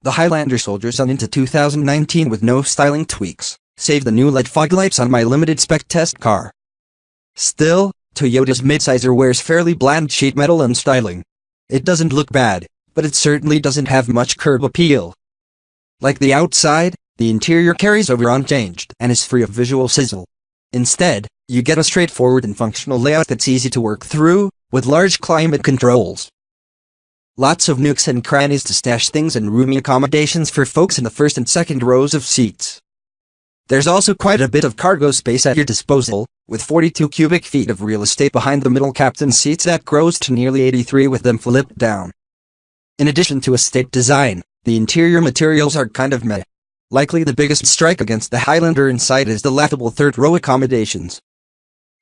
the Highlander soldiers on into 2019 with no styling tweaks, save the new LED fog lights on my limited spec test car. Still, Toyota's midsizer wears fairly bland sheet metal and styling. It doesn't look bad, but it certainly doesn't have much curb appeal. Like the outside, the interior carries over unchanged and is free of visual sizzle. Instead, you get a straightforward and functional layout that's easy to work through, with large climate controls. Lots of nooks and crannies to stash things and roomy accommodations for folks in the first and second rows of seats. There's also quite a bit of cargo space at your disposal, with 42 cubic feet of real estate behind the middle captain's seats that grows to nearly 83 with them flipped down. In addition to estate design, the interior materials are kind of meh. Likely the biggest strike against the Highlander inside is the laughable third-row accommodations.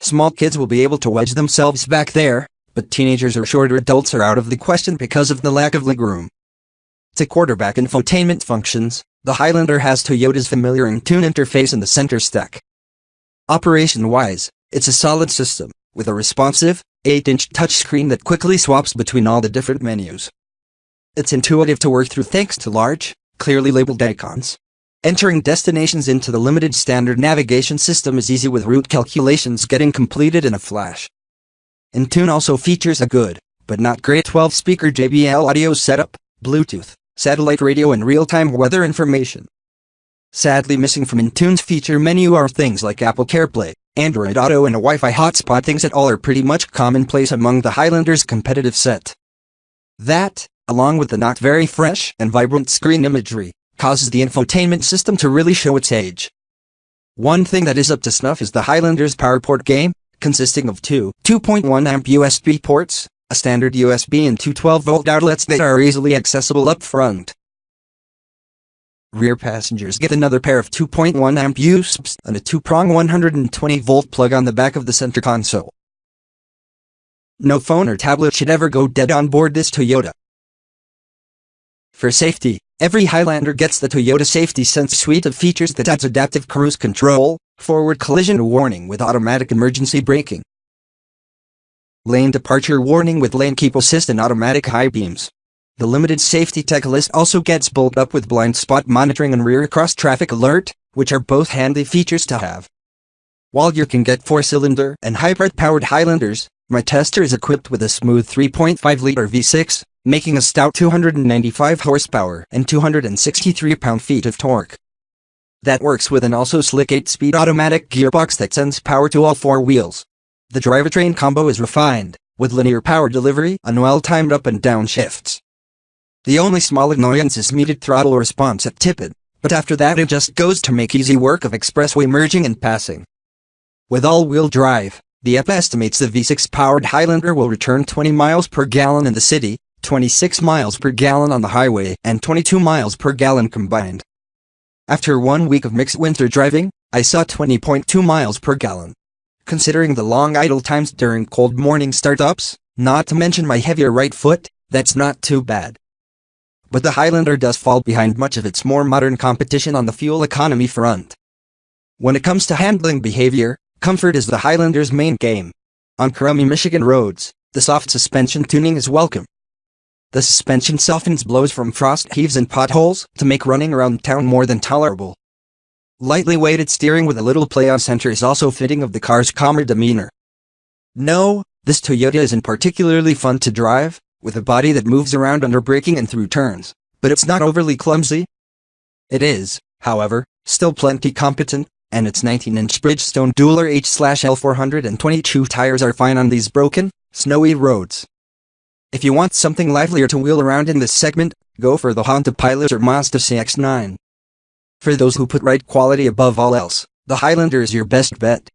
Small kids will be able to wedge themselves back there, but teenagers or shorter adults are out of the question because of the lack of legroom. To quarterback Infotainment Functions, the Highlander has Toyota's familiar Entune interface in the center stack. Operation-wise, it's a solid system, with a responsive, 8-inch touchscreen that quickly swaps between all the different menus. It's intuitive to work through thanks to large, clearly labeled icons. Entering destinations into the limited standard navigation system is easy with route calculations getting completed in a flash. Entune also features a good, but not great 12-speaker JBL audio setup, Bluetooth, satellite radio and real-time weather information. Sadly missing from Entune's feature menu are things like Apple CarPlay, Android Auto and a Wi-Fi hotspot, things that all are pretty much commonplace among the Highlander's competitive set. That, along with the not very fresh and vibrant screen imagery, causes the infotainment system to really show its age. One thing that is up to snuff is the Highlander's PowerPort game, consisting of two 2.1 amp USB ports, a standard USB and two 12-volt outlets that are easily accessible up front. Rear passengers get another pair of 2.1 amp USBs and a two-prong 120-volt plug on the back of the center console. No phone or tablet should ever go dead on board this Toyota. For safety, every Highlander gets the Toyota Safety Sense suite of features that adds adaptive cruise control, forward collision warning with automatic emergency braking, lane departure warning with lane keep assist and automatic high beams. The limited safety tech list also gets bulked up with blind spot monitoring and rear cross traffic alert, which are both handy features to have. While you can get 4-cylinder and hybrid-powered Highlanders, my tester is equipped with a smooth 3.5-liter V6, making a stout 295 horsepower and 263 pound-feet of torque. That works with an also slick 8-speed automatic gearbox that sends power to all four wheels. The drivetrain combo is refined, with linear power delivery and well-timed up and down shifts. The only small annoyance is muted throttle response at tip-in, but after that it just goes to make easy work of expressway merging and passing. With all-wheel drive, the app estimates the V6-powered Highlander will return 20 miles per gallon in the city, 26 miles per gallon on the highway, and 22 miles per gallon combined. After 1 week of mixed winter driving, I saw 20.2 miles per gallon. Considering the long idle times during cold morning startups, not to mention my heavier right foot, that's not too bad. But the Highlander does fall behind much of its more modern competition on the fuel economy front. When it comes to handling behavior, comfort is the Highlander's main game. On crummy Michigan roads, the soft suspension tuning is welcome. The suspension softens blows from frost heaves and potholes to make running around town more than tolerable. Lightly weighted steering with a little play on center is also fitting of the car's calmer demeanor. No, this Toyota isn't particularly fun to drive, with a body that moves around under braking and through turns, but it's not overly clumsy. It is, however, still plenty competent, and its 19-inch Bridgestone Dueler H/L 422 tires are fine on these broken, snowy roads. If you want something livelier to wheel around in this segment, go for the Honda Pilot or Mazda CX-9. For those who put ride quality above all else, the Highlander is your best bet.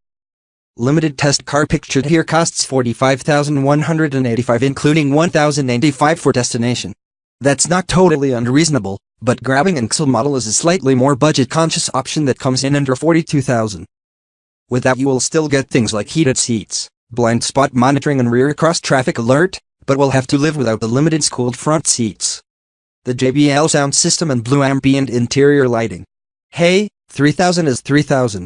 Limited test car pictured here costs $45,185 including $1,095 for destination. That's not totally unreasonable, but grabbing an XL model is a slightly more budget-conscious option that comes in under $42,000. With that you will still get things like heated seats, blind spot monitoring and rear cross traffic alert, but will have to live without the limited cooled front seats, the JBL sound system and blue ambient interior lighting. Hey, $3,000 is $3,000.